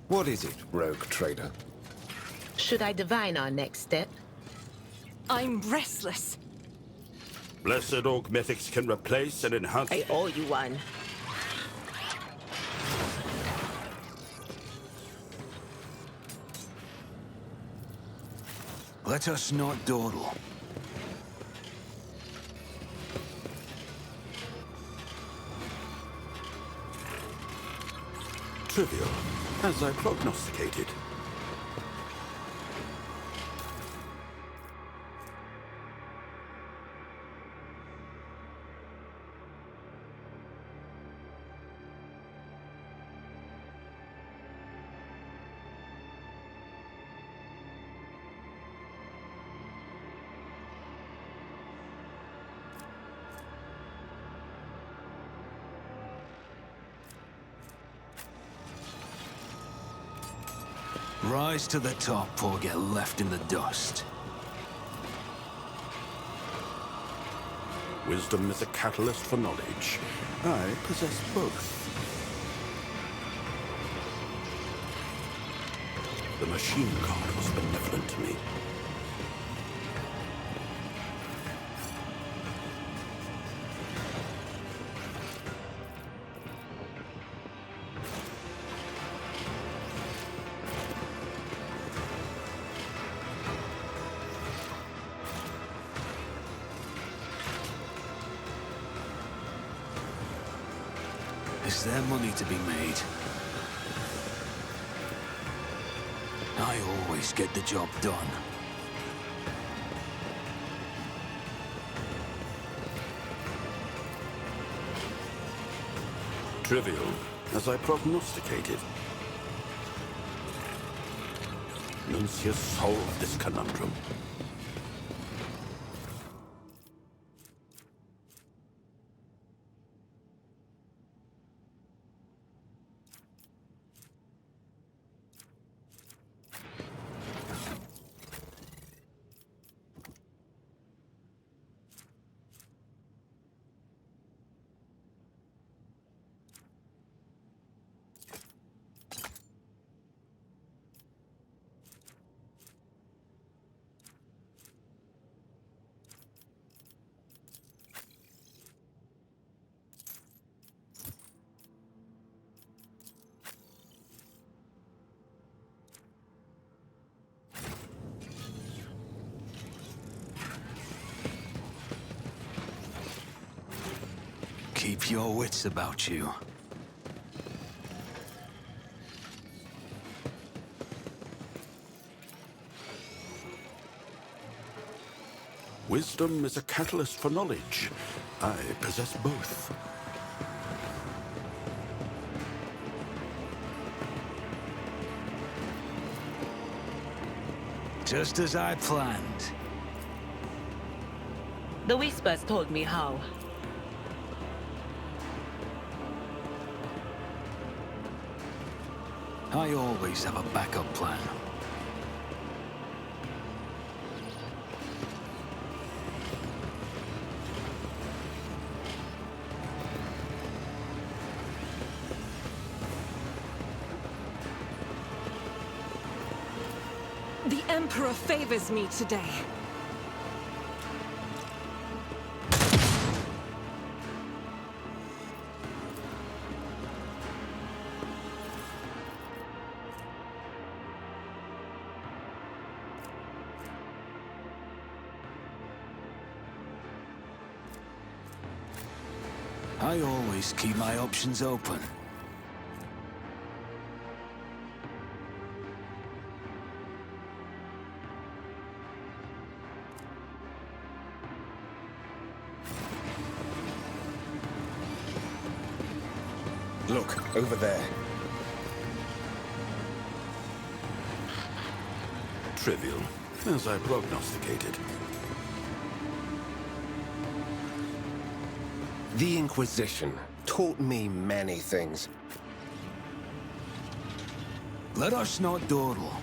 What is it, rogue trader? Should I divine our next step? I'm restless. Blessed augmetics can replace and enhance... I owe you one. Let us not dawdle. Trivial, as I prognosticated. Rise to the top or get left in the dust. Wisdom is a catalyst for knowledge. I possess both. The machine god was benevolent to me. Is there money to be made? I always get the job done. Trivial, as I prognosticated. Nuncius solved this conundrum. Keep your wits about you. Wisdom is a catalyst for knowledge. I possess both. Just as I planned. The whispers told me how. I always have a backup plan. The Emperor favors me today. I always keep my options open. Look, over there. Trivial, as I prognosticated. The Inquisition taught me many things. Let us not dawdle.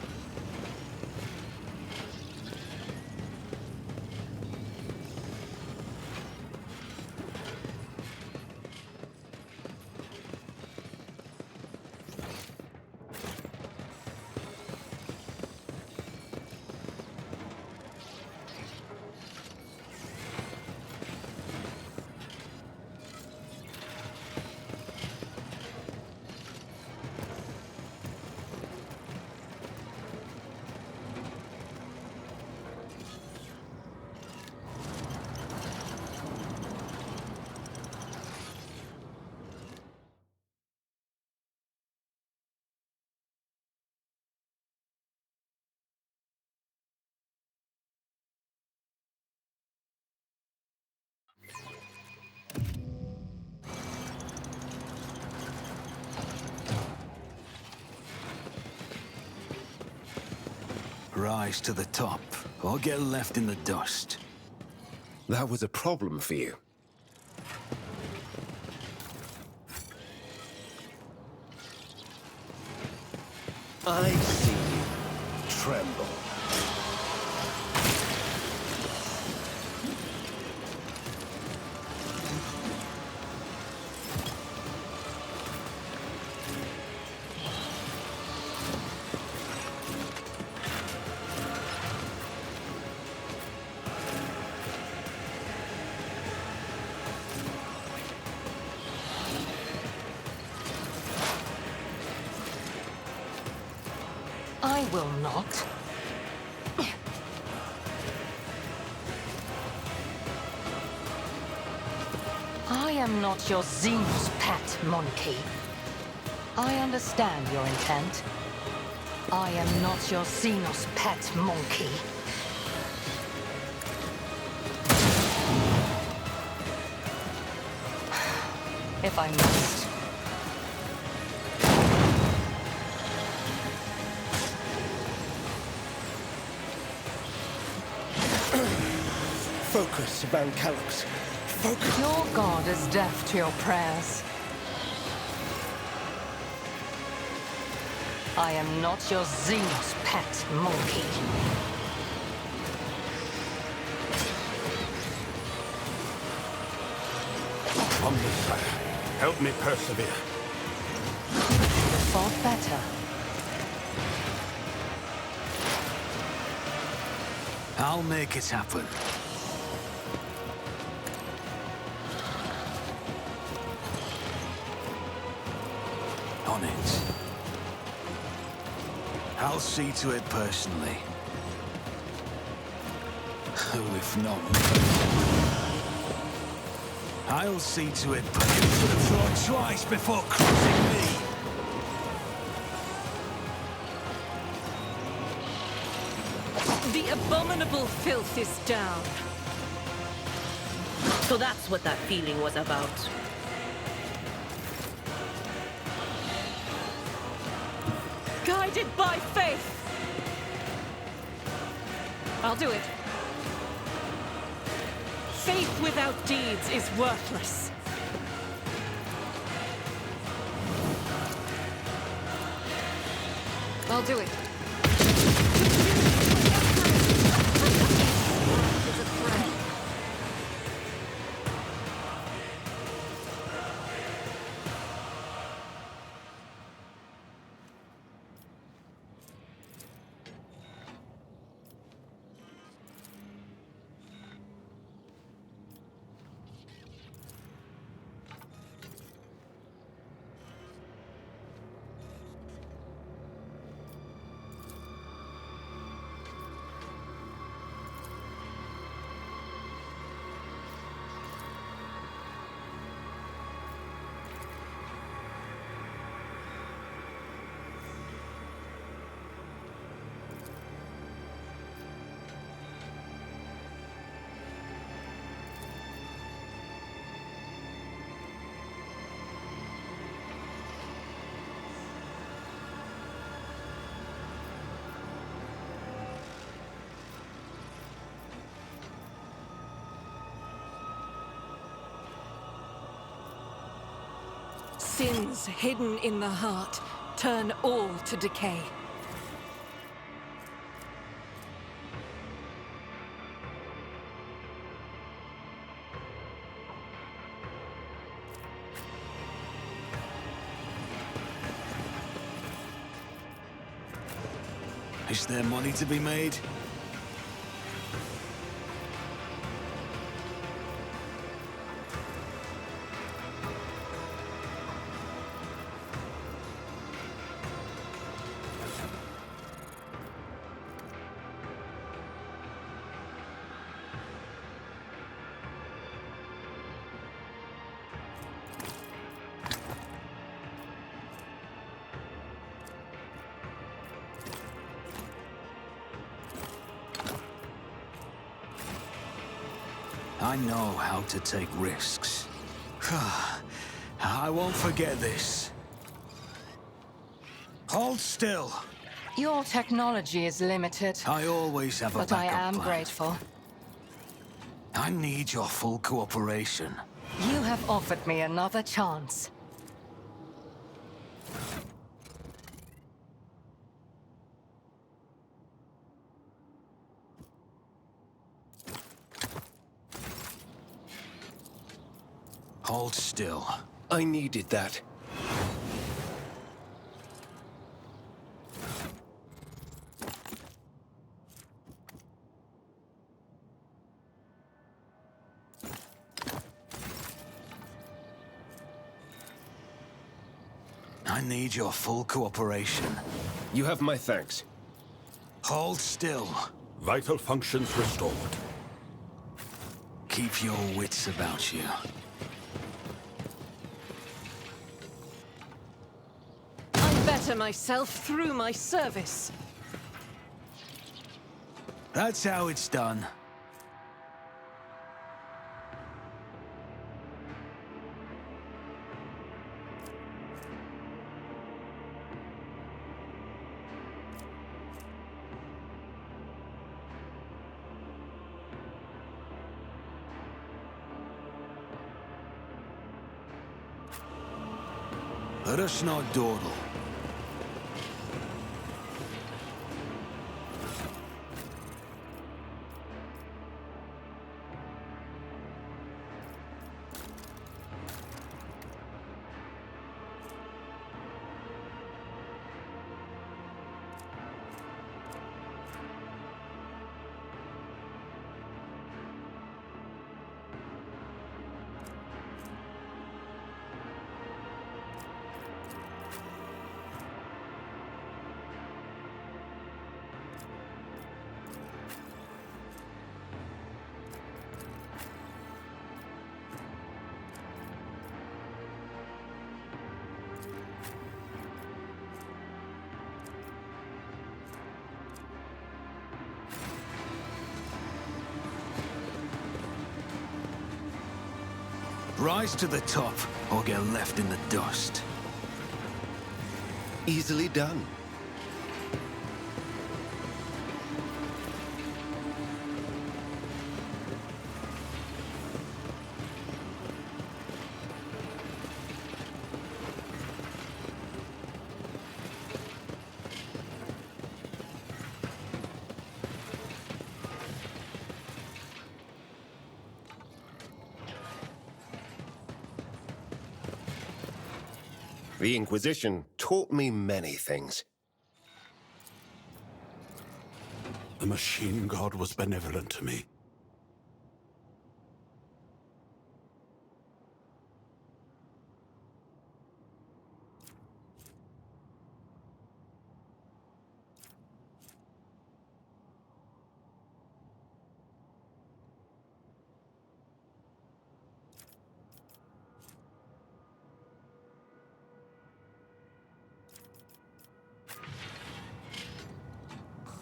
Rise to the top, or get left in the dust. That was a problem for you. I see you tremble. I will not. I am not your Xenos pet, monkey. I understand your intent. I am not your Xenos pet, monkey. If I must. Focus, Van Calyx. Focus. Your god is deaf to your prayers. I am not your Xenos pet, monkey. Humble sire, help me persevere. You fought better. I'll make it happen. On it. I'll see to it personally. Who if not me? I'll see to it, but you should have thought twice before crossing me. The abominable filth is down. So that's what that feeling was about. Guided by faith. I'll do it. Faith without deeds is worthless. I'll do it. Sins hidden in the heart turn all to decay. Is there money to be made? I know how to take risks. I won't forget this. Hold still. Your technology is limited, I always have a but I backup am plan. grateful. I need your full cooperation. You have offered me another chance. Hold still. I needed that. I need your full cooperation. You have my thanks. Hold still. Vital functions restored. Keep your wits about you. I better myself through my service. That's how it's done. Let us not dawdle. Rise to the top, or get left in the dust. Easily done. The Inquisition taught me many things. The machine god was benevolent to me.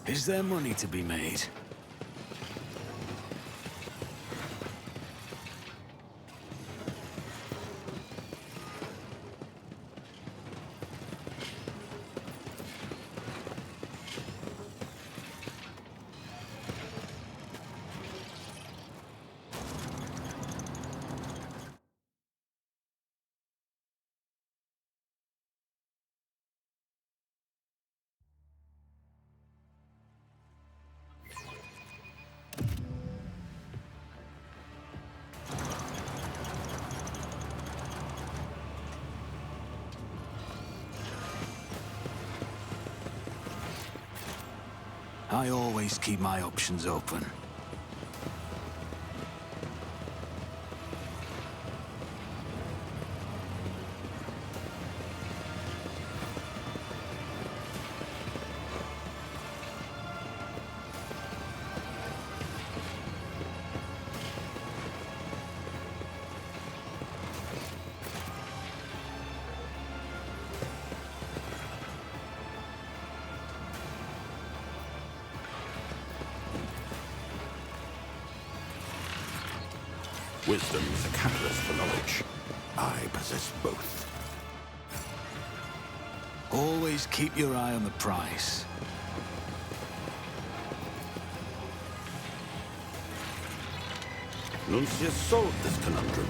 Is there money to be made? I always keep my options open. Wisdom is a catalyst for knowledge. I possess both. Always keep your eye on the price. Nuncius solved this conundrum.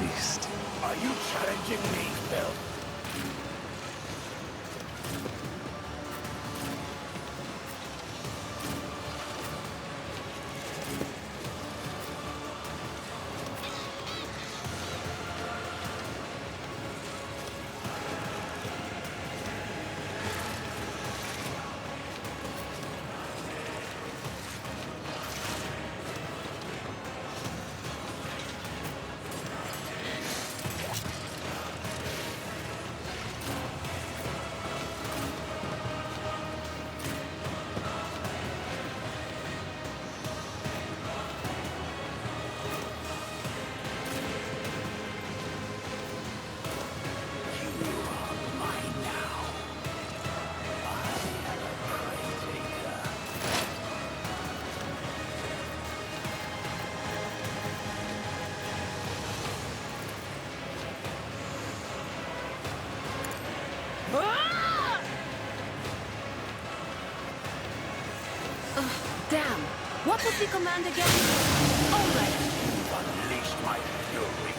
exist. Are you challenging me, Phil? What was the command again? All right. Unleashed my fury.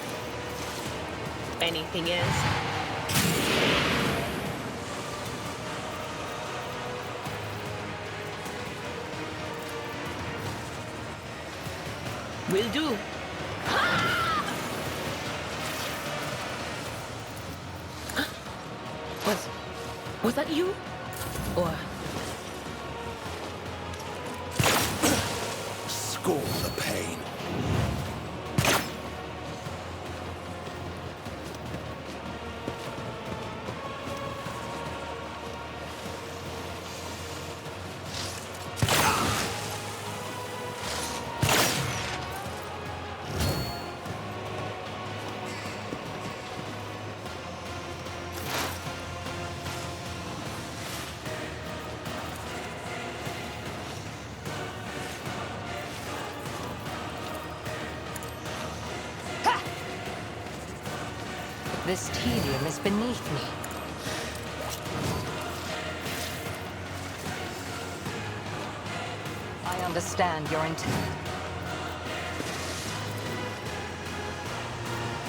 Anything else? Will do. Was that you? Or Scorn the pain. This tedium is beneath me. I understand your intent.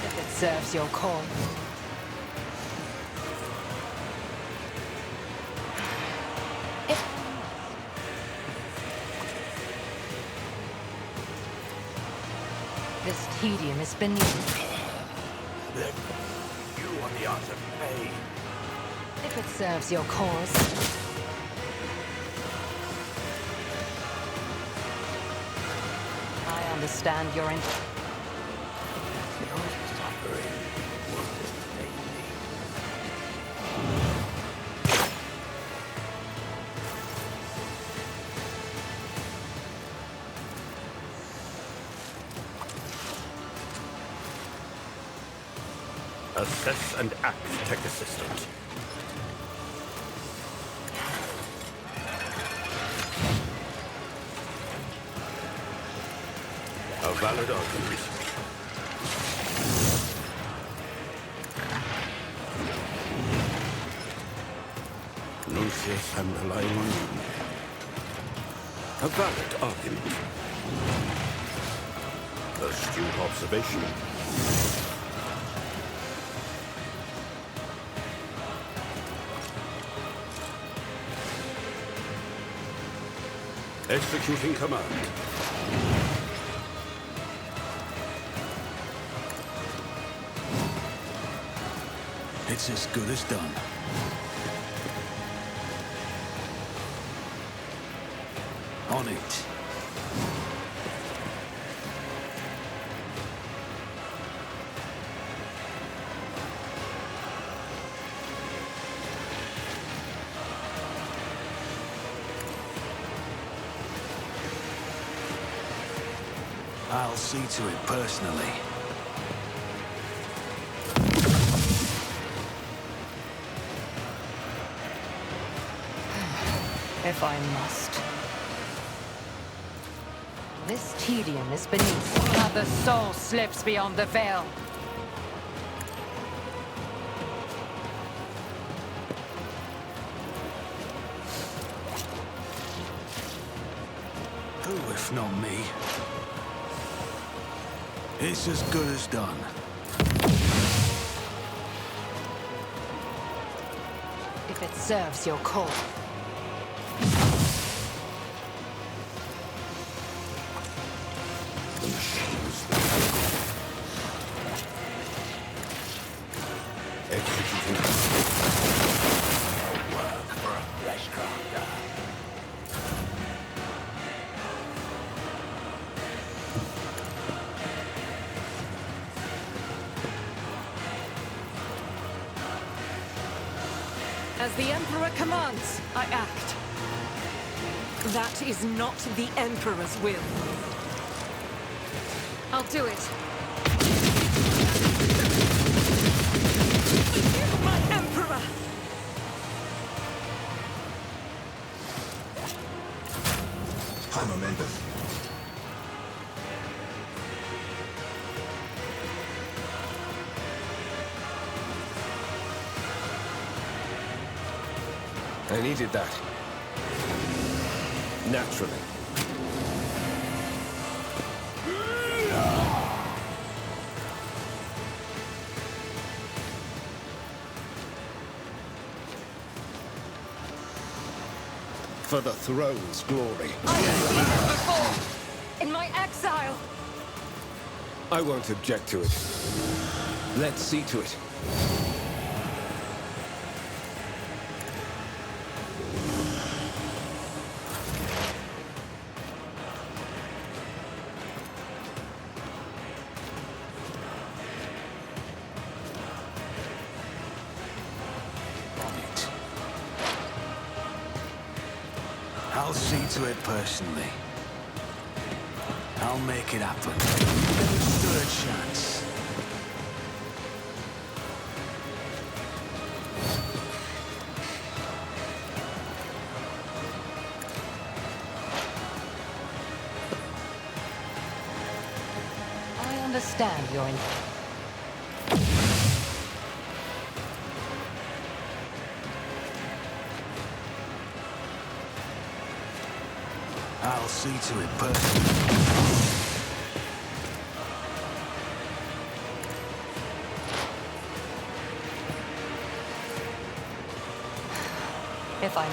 If it serves your cause. This tedium is beneath me. You are the art of pain. If it serves your cause. I understand your intent. Your suffering will sustain me. Assess and act, Tech Assistant. A valid argument. Lucius and the Lion. A valid argument. Astute observation. Executing command. It's as good as done. On it. I'll see to it personally. If I must. This tedium is beneath. Now the soul slips beyond the veil. Who if not me? It's as good as done. If it serves your cause. The machines. Executing Work for a flesh crafter. As the Emperor commands, I act. That is not the Emperor's will. I'll do it. My Emperor! I'm a member. I needed that. Naturally. For the throne's glory. I've seen it before! In my exile! I won't object to it. Let's see to it. I'll see to it personally. I'll make it happen. Never stood a chance. I understand your intent. I'll see to it personally. If I...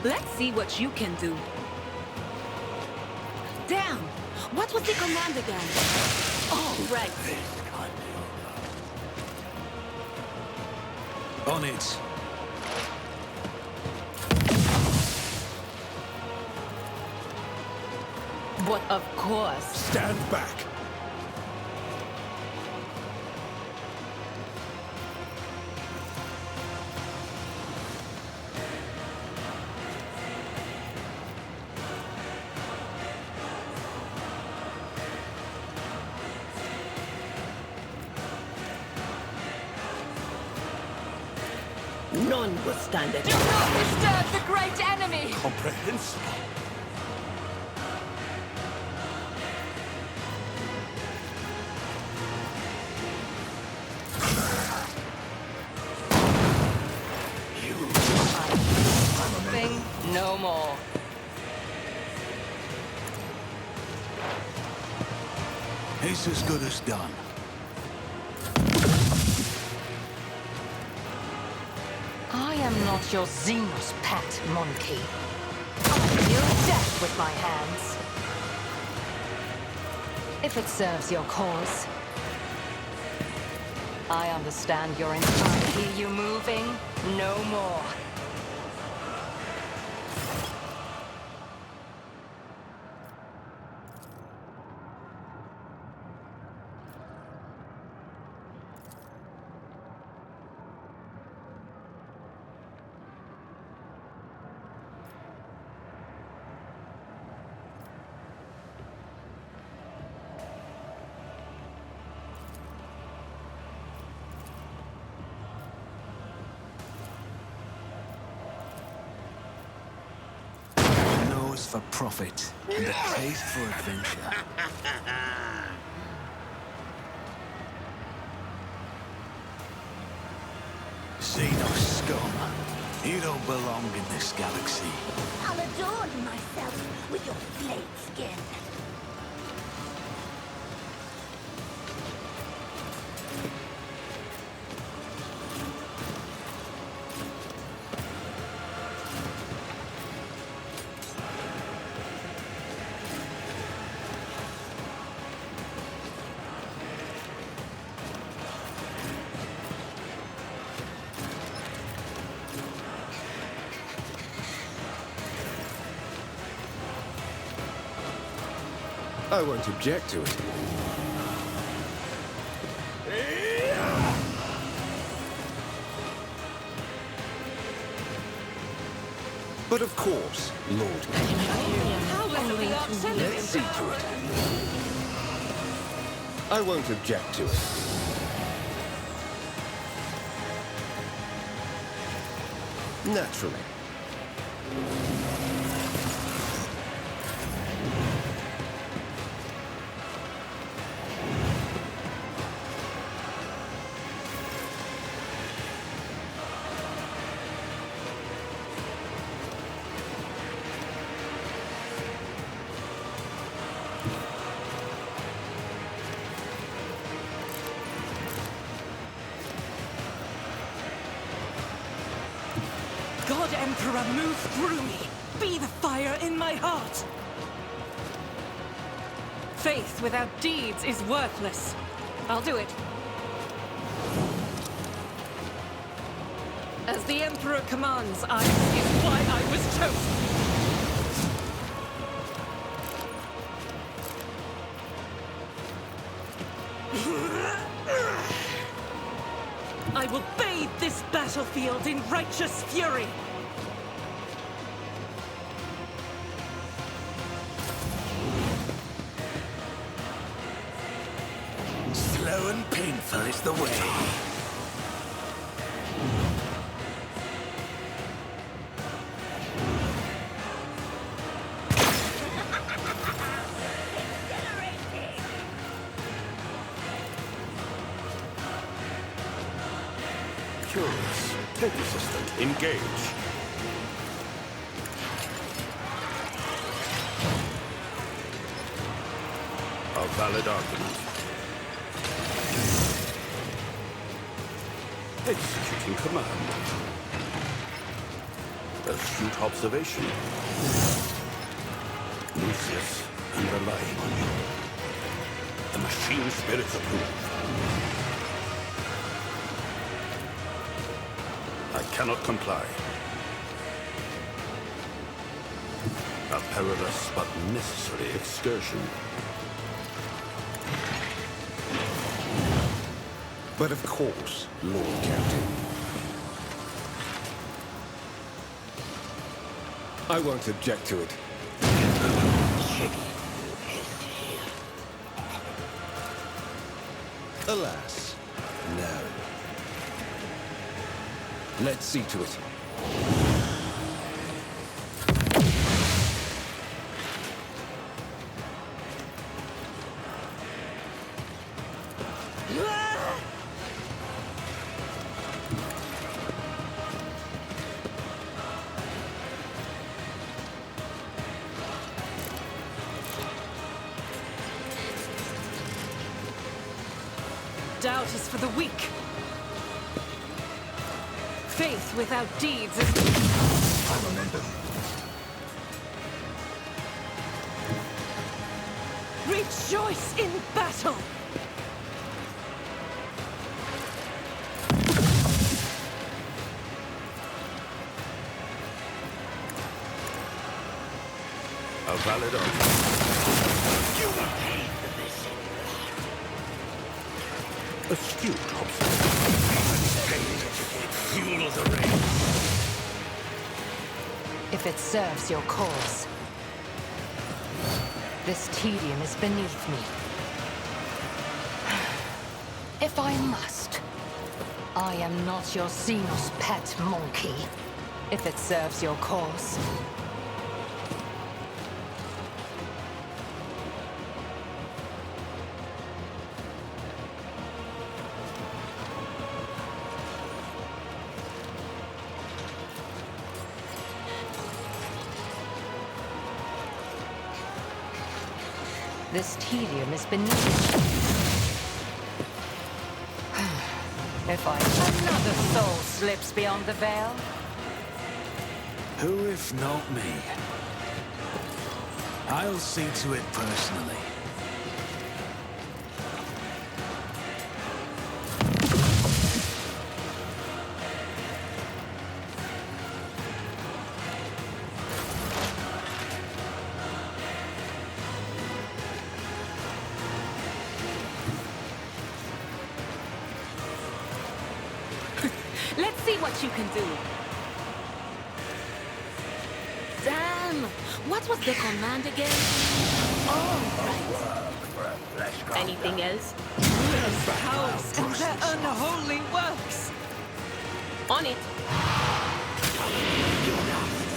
Let's see what you can do. Damn! What was the command again? Oh, right. On it. But of course. Stand back. None will stand it. Do not disturb the great enemy! Comprehensible. Thing no more. It's as good as done. I am not your Xenos pet monkey. I deal death with my hands. If it serves your cause. I understand your intent. I hear you moving. No more. For profit and a taste for adventure. Xenos scum, you don't belong in this galaxy. I'll adorn myself with your blade skin. I won't object to it. But of course, Lord. Let's see to it. I won't object to it. Naturally. Emperor, move through me. Be the fire in my heart. Faith without deeds is worthless. I'll do it. As the Emperor commands, is why I was chosen. I will bathe this battlefield in righteous fury. Slow and painful is the way. Curious. Take assistant. Engage. A valid argument. Executing command. Astute observation. Lucius, I'm relying on you. The machine spirits approve. I cannot comply. A perilous but necessary excursion. But of course, Lord Captain. I won't object to it. Alas, no. Let's see to it. Doubt is for the weak. Faith without deeds is... Rejoice in battle! A valid argument. Astute observation. Fuel the rain. If it serves your cause. This tedium is beneath me. If I must, I am not your Xenos pet monkey. If it serves your cause. This tedium is beneath. If another soul slips beyond the veil. Who if not me? I'll see to it personally. Let's see what you can do. Damn! What was the command again? Oh, right. Anything else? Cowards and their unholy works. On it.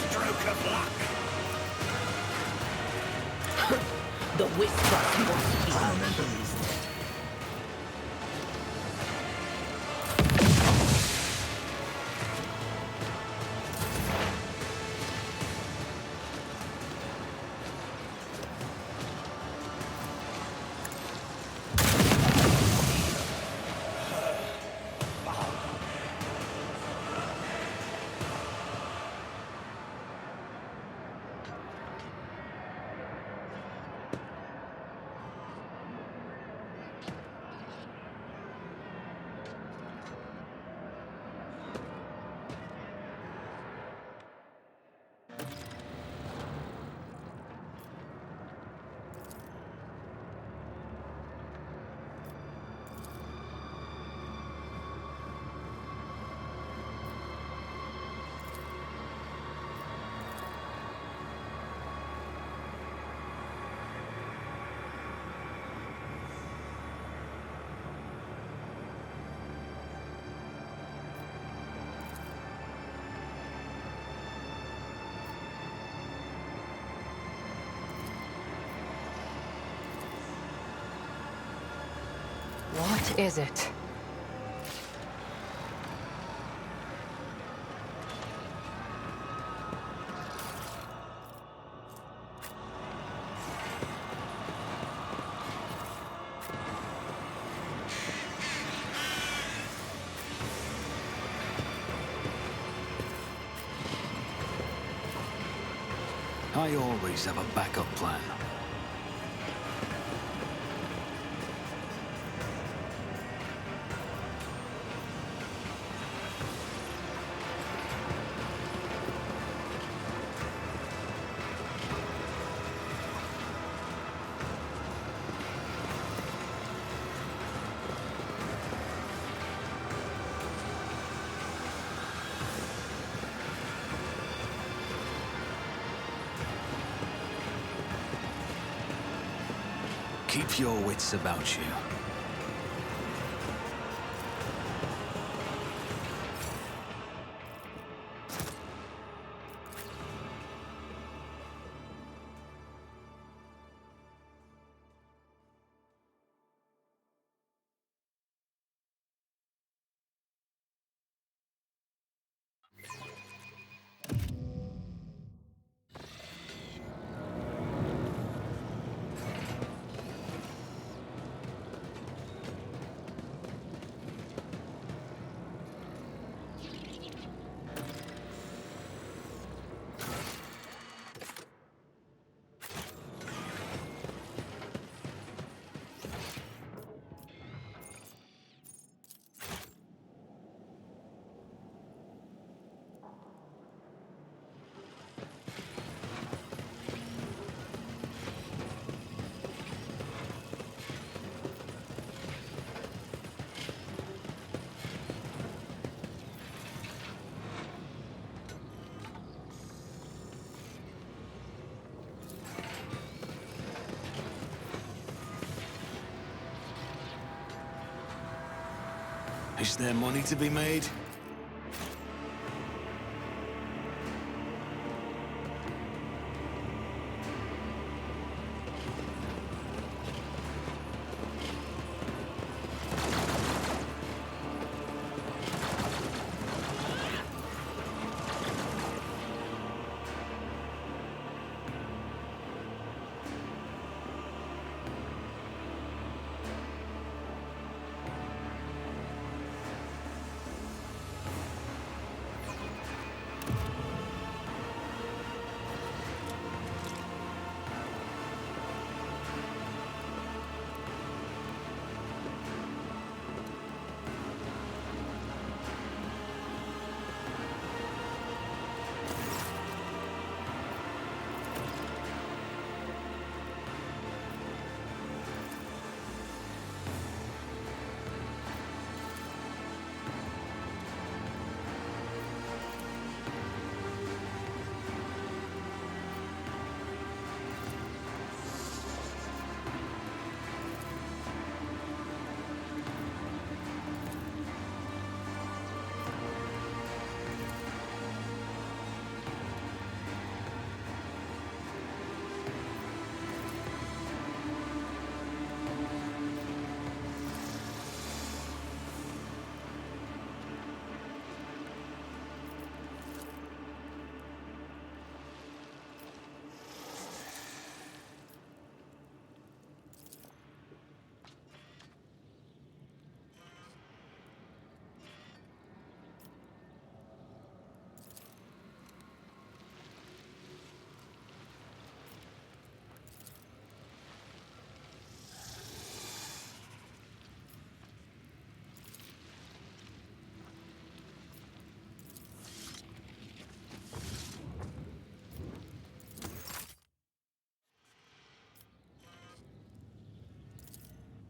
Stroke of luck. The whisper must be. What is it? I always have a backup plan. Keep your wits about you. Is there money to be made?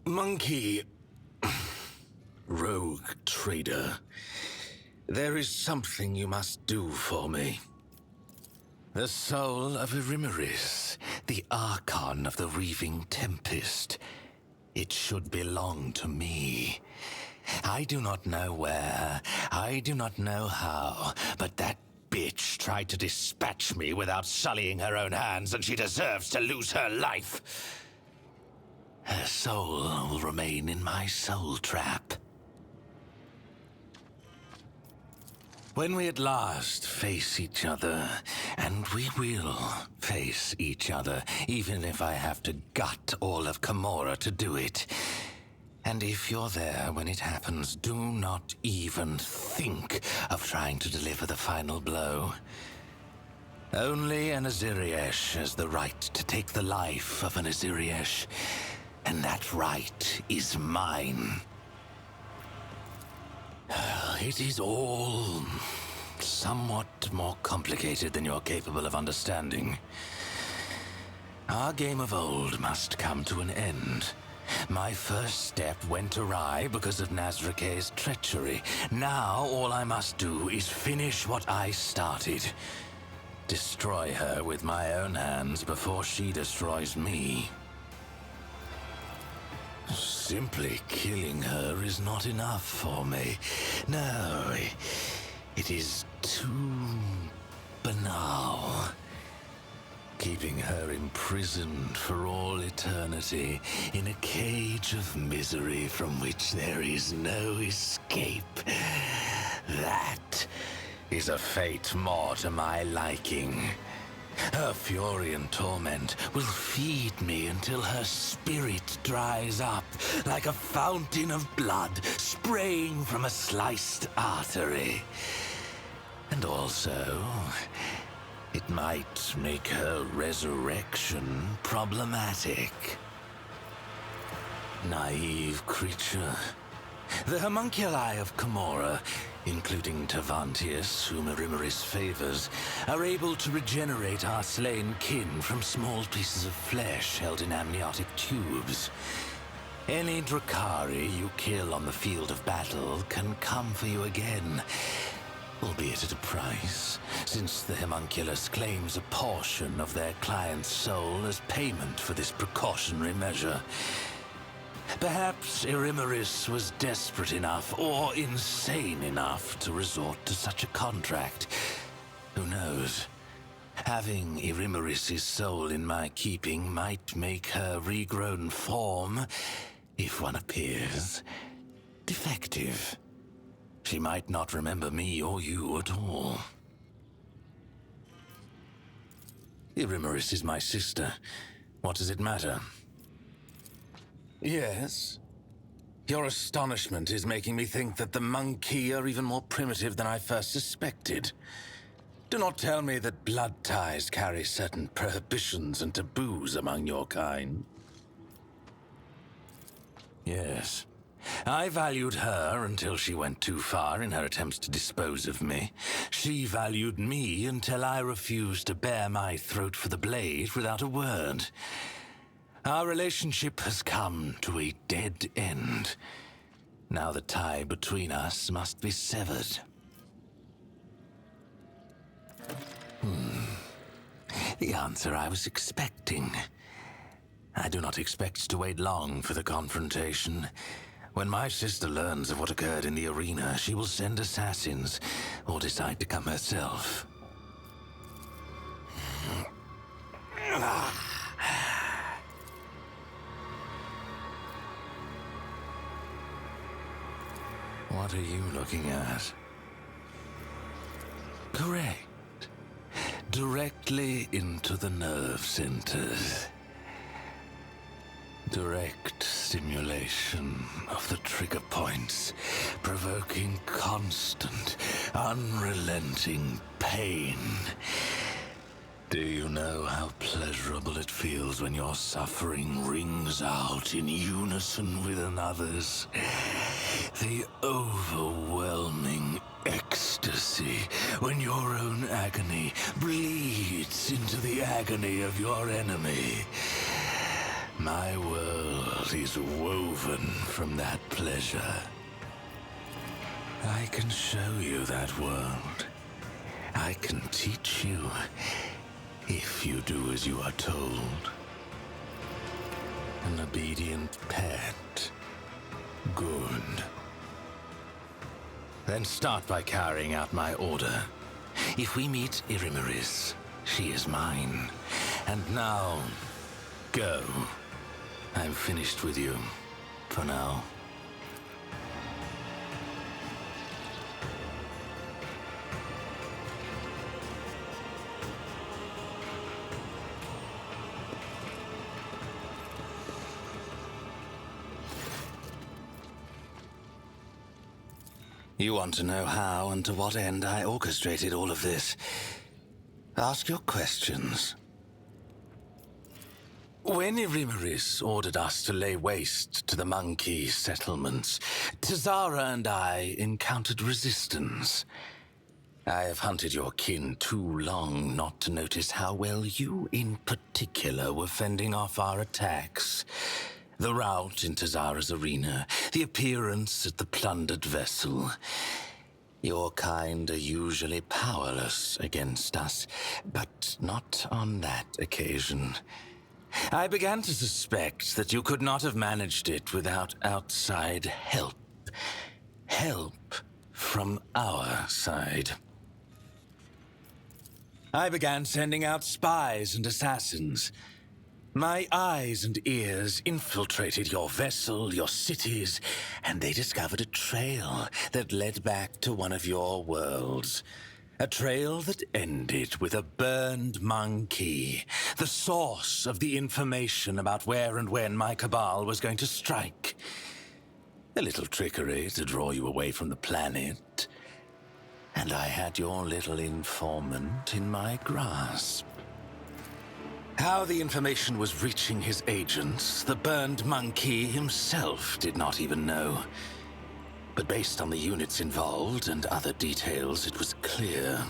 Monkey... rogue trader. There is something you must do for me. The soul of Erimeris, the Archon of the Reaving Tempest. It should belong to me. I do not know where, I do not know how, but that bitch tried to dispatch me without sullying her own hands, and she deserves to lose her life. Her soul will remain in my soul trap. When we at last face each other, and we will face each other, even if I have to gut all of Commorragh to do it. And if you're there when it happens, do not even think of trying to deliver the final blow. Only an Aziriesh has the right to take the life of an Aziriesh, and that right is mine. It is all somewhat more complicated than you're capable of understanding. Our game of old must come to an end. My first step went awry because of Nazrake's treachery. Now all I must do is finish what I started. Destroy her with my own hands before she destroys me. Simply killing her is not enough for me. No, it is too banal. Keeping her imprisoned for all eternity in a cage of misery from which there is no escape. That is a fate more to my liking. Her fury and torment will feed me until her spirit dries up like a fountain of blood spraying from a sliced artery. And also, it might make her resurrection problematic. Naive creature. The homunculi of Commorragh, including Tavantius, whom Erimeris favors, are able to regenerate our slain kin from small pieces of flesh held in amniotic tubes. Any Drakari you kill on the field of battle can come for you again, albeit at a price, since the homunculus claims a portion of their client's soul as payment for this precautionary measure. Perhaps Erimeris was desperate enough or insane enough to resort to such a contract. Who knows? Having Erimeris' soul in my keeping might make her regrown form, if one appears, defective. She might not remember me or you at all. Erimeris is my sister. What does it matter? Yes. Your astonishment is making me think that the monkey are even more primitive than I first suspected. Do not tell me that blood ties carry certain prohibitions and taboos among your kind. Yes. I valued her until she went too far in her attempts to dispose of me. She valued me until I refused to bare my throat for the blade without a word. Our relationship has come to a dead end. Now the tie between us must be severed. The answer I was expecting. I do not expect to wait long for the confrontation. When my sister learns of what occurred in the arena, she will send assassins or decide to come herself. What are you looking at? Correct. Directly into the nerve centers. Direct stimulation of the trigger points, provoking constant, unrelenting pain. Do you know how pleasurable it feels when your suffering rings out in unison with another's? The overwhelming ecstasy when your own agony bleeds into the agony of your enemy. My world is woven from that pleasure. I can show you that world. I can teach you, if you do as you are told. An obedient pet. Good. Then start by carrying out my order. If we meet Erimeris, she is mine. And now, go. I'm finished with you. For now. You want to know how and to what end I orchestrated all of this? Ask your questions. When Irimaris ordered us to lay waste to the monkey settlements, Tazara and I encountered resistance. I have hunted your kin too long not to notice how well you in particular were fending off our attacks. The rout in Tazara's arena, the appearance at the plundered vessel. Your kind are usually powerless against us, but not on that occasion. I began to suspect that you could not have managed it without outside help. Help from our side. I began sending out spies and assassins. My eyes and ears infiltrated your vessel, your cities, and they discovered a trail that led back to one of your worlds. A trail that ended with a burned monkey, the source of the information about where and when my cabal was going to strike. A little trickery to draw you away from the planet. And I had your little informant in my grasp. How the information was reaching his agents, the burned monkey himself did not even know. But based on the units involved and other details, it was clear.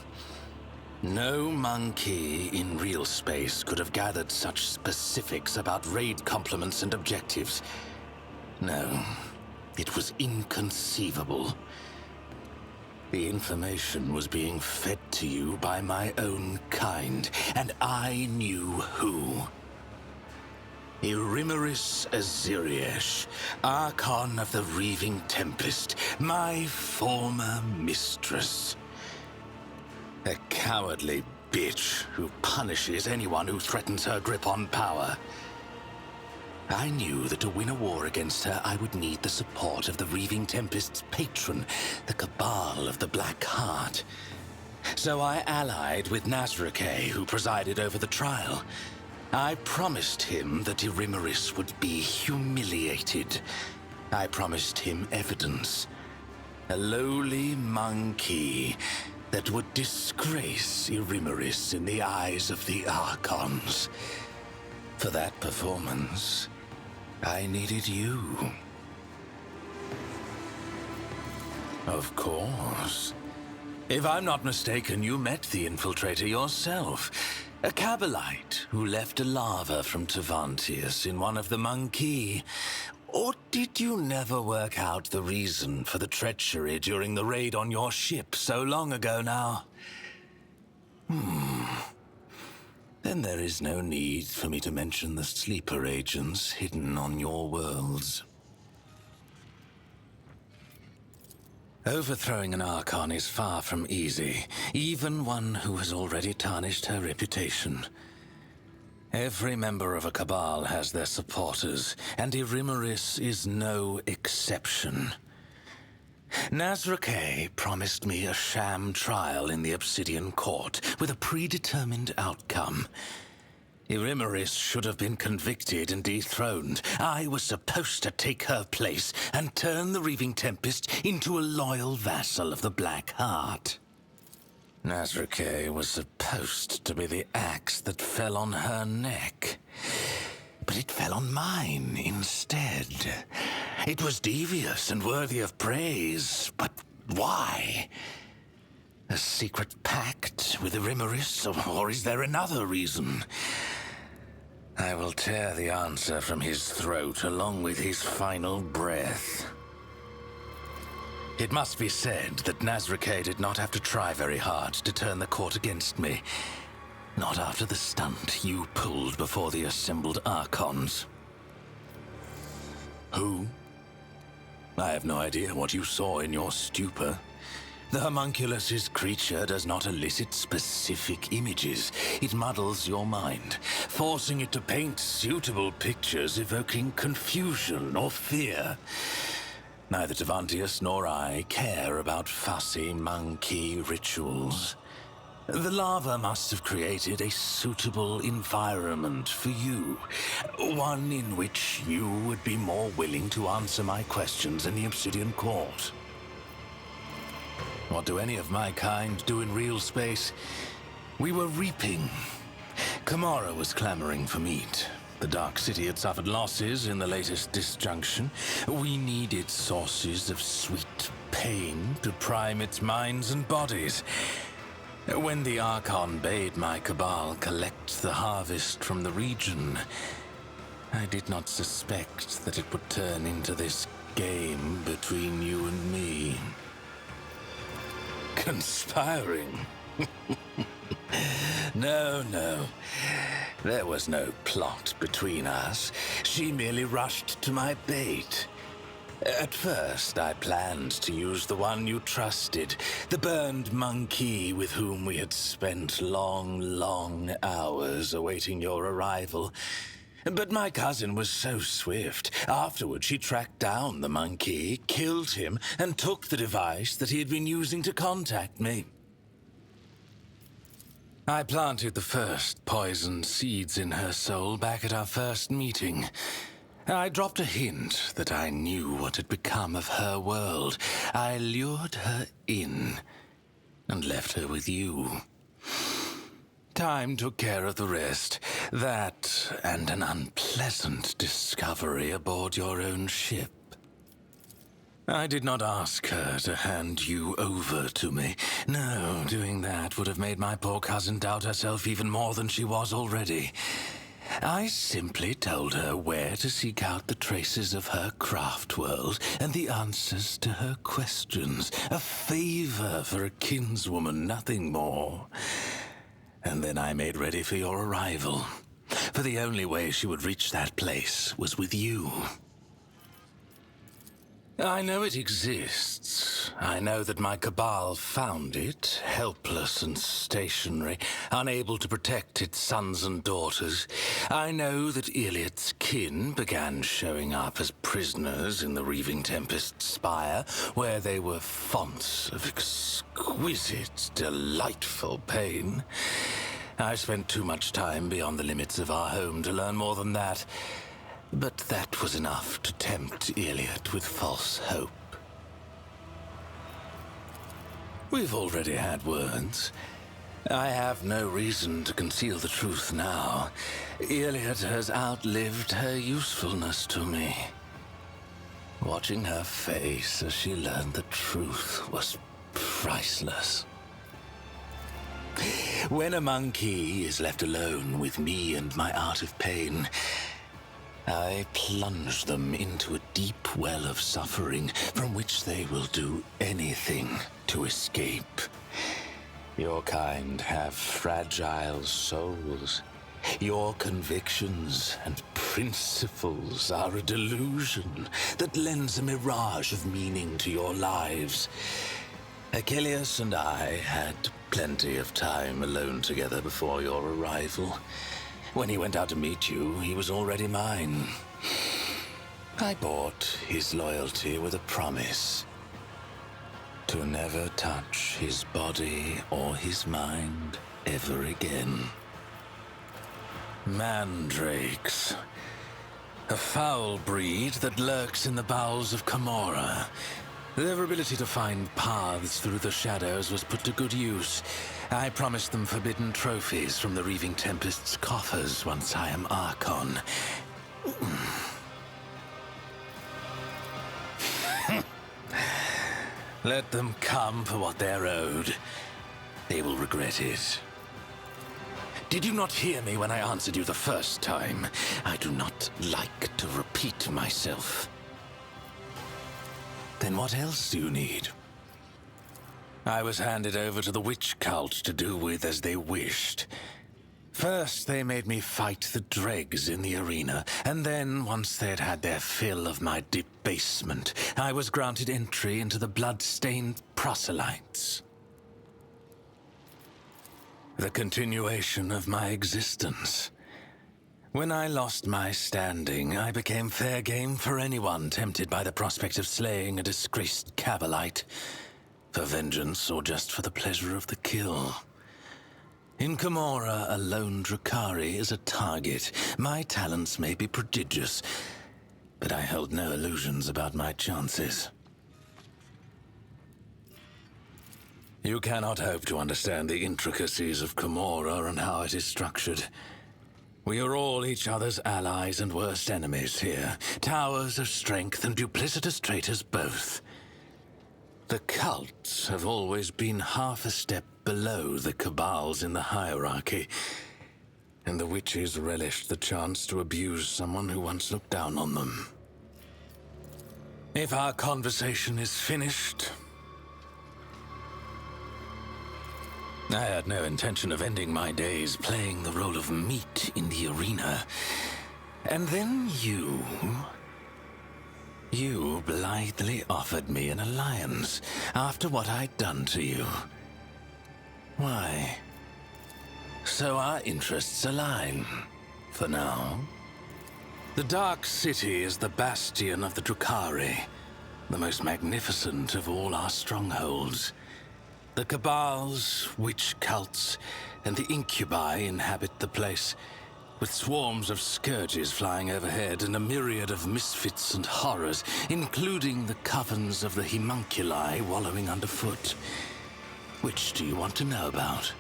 No monkey in real space could have gathered such specifics about raid complements and objectives. No, it was inconceivable. The information was being fed to you by my own kind, and I knew who. Irimaris Aziriesh, Archon of the Reaving Tempest, my former mistress. A cowardly bitch who punishes anyone who threatens her grip on power. I knew that to win a war against her, I would need the support of the Reaving Tempest's patron, the Cabal of the Black Heart. So I allied with Nazrake, who presided over the trial. I promised him that Irimaris would be humiliated. I promised him evidence. A lowly monkey that would disgrace Irimaris in the eyes of the Archons. For that performance, I needed you. Of course. If I'm not mistaken, you met the infiltrator yourself. A Cabalite who left a lava from Tavantius in one of the monkey. Or did you never work out the reason for the treachery during the raid on your ship so long ago now? Then there is no need for me to mention the sleeper agents hidden on your worlds. Overthrowing an Archon is far from easy, even one who has already tarnished her reputation. Every member of a Cabal has their supporters, and Irimaris is no exception. Nazrake promised me a sham trial in the Obsidian Court with a predetermined outcome. Irimaris should have been convicted and dethroned. I was supposed to take her place and turn the Reaving Tempest into a loyal vassal of the Black Heart. Nazrake was supposed to be the axe that fell on her neck. But it fell on mine instead. It was devious and worthy of praise, but why? A secret pact with Irimaris, or is there another reason? I will tear the answer from his throat along with his final breath. It must be said that Nazrake did not have to try very hard to turn the court against me. Not after the stunt you pulled before the assembled Archons. Who? I have no idea what you saw in your stupor. The homunculus's creature does not elicit specific images. It muddles your mind, forcing it to paint suitable pictures evoking confusion or fear. Neither Tavantius nor I care about fussy monkey rituals. The lava must have created a suitable environment for you, one in which you would be more willing to answer my questions in the Obsidian Court. What do any of my kind do in real space? We were reaping. Commorragh was clamoring for meat. The Dark City had suffered losses in the latest disjunction. We needed sources of sweet pain to prime its minds and bodies. When the Archon bade my cabal collect the harvest from the region, I did not suspect that it would turn into this game between you and me. Conspiring? No. There was no plot between us. She merely rushed to my bait. At first, I planned to use the one you trusted, the burned monkey with whom we had spent long hours awaiting your arrival. But my cousin was so swift. Afterward, she tracked down the monkey, killed him, and took the device that he had been using to contact me. I planted the first poisoned seeds in her soul back at our first meeting. I dropped a hint that I knew what had become of her world. I lured her in and left her with you. Time took care of the rest. That and an unpleasant discovery aboard your own ship. I did not ask her to hand you over to me. No, doing that would have made my poor cousin doubt herself even more than she was already. I simply told her where to seek out the traces of her craft world and the answers to her questions. A favor for a kinswoman, nothing more. And then I made ready for your arrival. For the only way she would reach that place was with you. I know it exists. I know that my cabal found it, helpless and stationary, unable to protect its sons and daughters. I know that Iliad's kin began showing up as prisoners in the Reaving Tempest's spire, where they were fonts of exquisite, delightful pain. I spent too much time beyond the limits of our home to learn more than that. But that was enough to tempt Iliad with false hope. We've already had words. I have no reason to conceal the truth now. Iliad has outlived her usefulness to me. Watching her face as she learned the truth was priceless. When a monkey is left alone with me and my art of pain, I plunge them into a deep well of suffering from which they will do anything to escape. Your kind have fragile souls. Your convictions and principles are a delusion that lends a mirage of meaning to your lives. Achilles and I had plenty of time alone together before your arrival. When he went out to meet you, he was already mine. I bought his loyalty with a promise to never touch his body or his mind ever again. Mandrakes, a foul breed that lurks in the bowels of Commorragh. Their ability to find paths through the shadows was put to good use. I promised them forbidden trophies from the Reaving Tempest's coffers once I am Archon. Let them come for what they're owed. They will regret it. Did you not hear me when I answered you the first time? I do not like to repeat myself. Then what else do you need? I was handed over to the witch cult to do with as they wished. First, they made me fight the dregs in the arena, and then, once they had had their fill of my debasement, I was granted entry into the blood-stained proselytes. The continuation of my existence. When I lost my standing, I became fair game for anyone tempted by the prospect of slaying a disgraced Cabalite, for vengeance or just for the pleasure of the kill. In Commorragh, a lone Drukhari is a target. My talents may be prodigious, but I held no illusions about my chances. You cannot hope to understand the intricacies of Commorragh and how it is structured. We are all each other's allies and worst enemies here. Towers of strength and duplicitous traitors both. The cults have always been half a step below the cabals in the hierarchy, and the witches relished the chance to abuse someone who once looked down on them. If our conversation is finished, I had no intention of ending my days playing the role of meat in the arena. And then you blithely offered me an alliance after what I'd done to you. Why? So our interests align, for now. The Dark City is the bastion of the Drukhari, the most magnificent of all our strongholds. The cabals, witch cults, and the incubi inhabit the place, with swarms of scourges flying overhead and a myriad of misfits and horrors, including the covens of the homunculi wallowing underfoot. Which do you want to know about?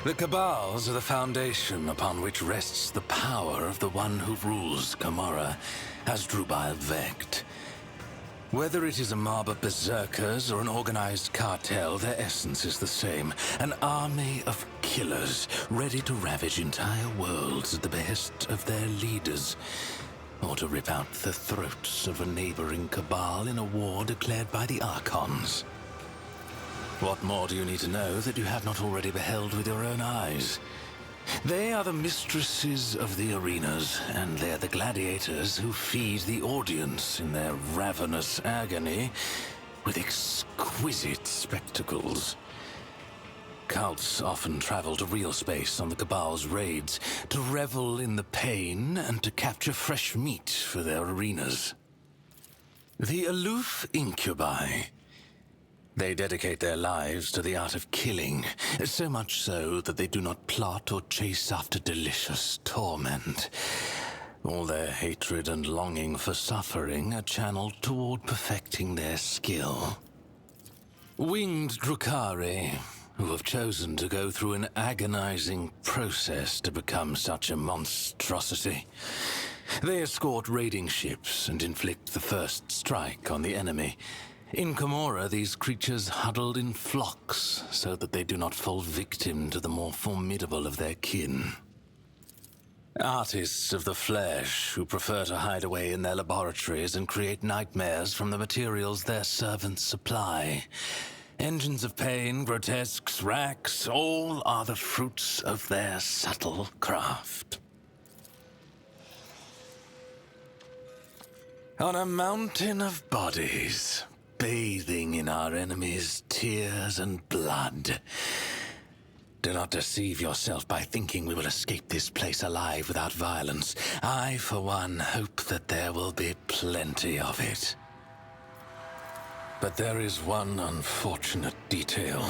The cabals are the foundation upon which rests the power of the one who rules Commorragh, as Drubile Vect. Whether it is a mob of berserkers or an organized cartel, their essence is the same. An army of killers, ready to ravage entire worlds at the behest of their leaders, or to rip out the throats of a neighboring cabal in a war declared by the Archons. What more do you need to know that you have not already beheld with your own eyes? They are the mistresses of the arenas, and they're the gladiators who feed the audience in their ravenous agony with exquisite spectacles. Cults often travel to real space on the Cabal's raids to revel in the pain and to capture fresh meat for their arenas. The aloof incubi. They dedicate their lives to the art of killing, so much so that they do not plot or chase after delicious torment. All their hatred and longing for suffering are channeled toward perfecting their skill. Winged Drukhari, who have chosen to go through an agonizing process to become such a monstrosity. They escort raiding ships and inflict the first strike on the enemy. In Commorragh, these creatures huddled in flocks so that they do not fall victim to the more formidable of their kin. Artists of the flesh who prefer to hide away in their laboratories and create nightmares from the materials their servants supply. Engines of pain, grotesques, racks, all are the fruits of their subtle craft. On a mountain of bodies, bathing in our enemies' tears and blood. Do not deceive yourself by thinking we will escape this place alive without violence. I, for one, hope that there will be plenty of it. But there is one unfortunate detail.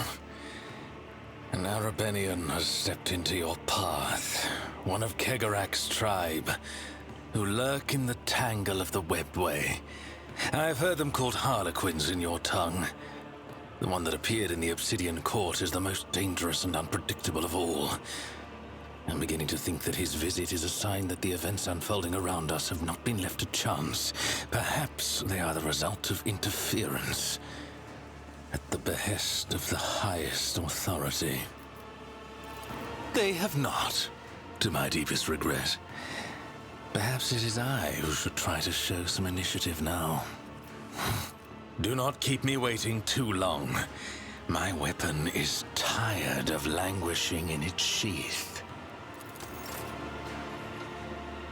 An Arabenian has stepped into your path, one of Commorragh's tribe, who lurk in the tangle of the webway. I've heard them called harlequins in your tongue. The one that appeared in the Obsidian Court is the most dangerous and unpredictable of all. I'm beginning to think that his visit is a sign that the events unfolding around us have not been left to chance. Perhaps they are the result of interference at the behest of the highest authority. They have not, to my deepest regret. Perhaps it is I who should try to show some initiative now. Do not keep me waiting too long. My weapon is tired of languishing in its sheath.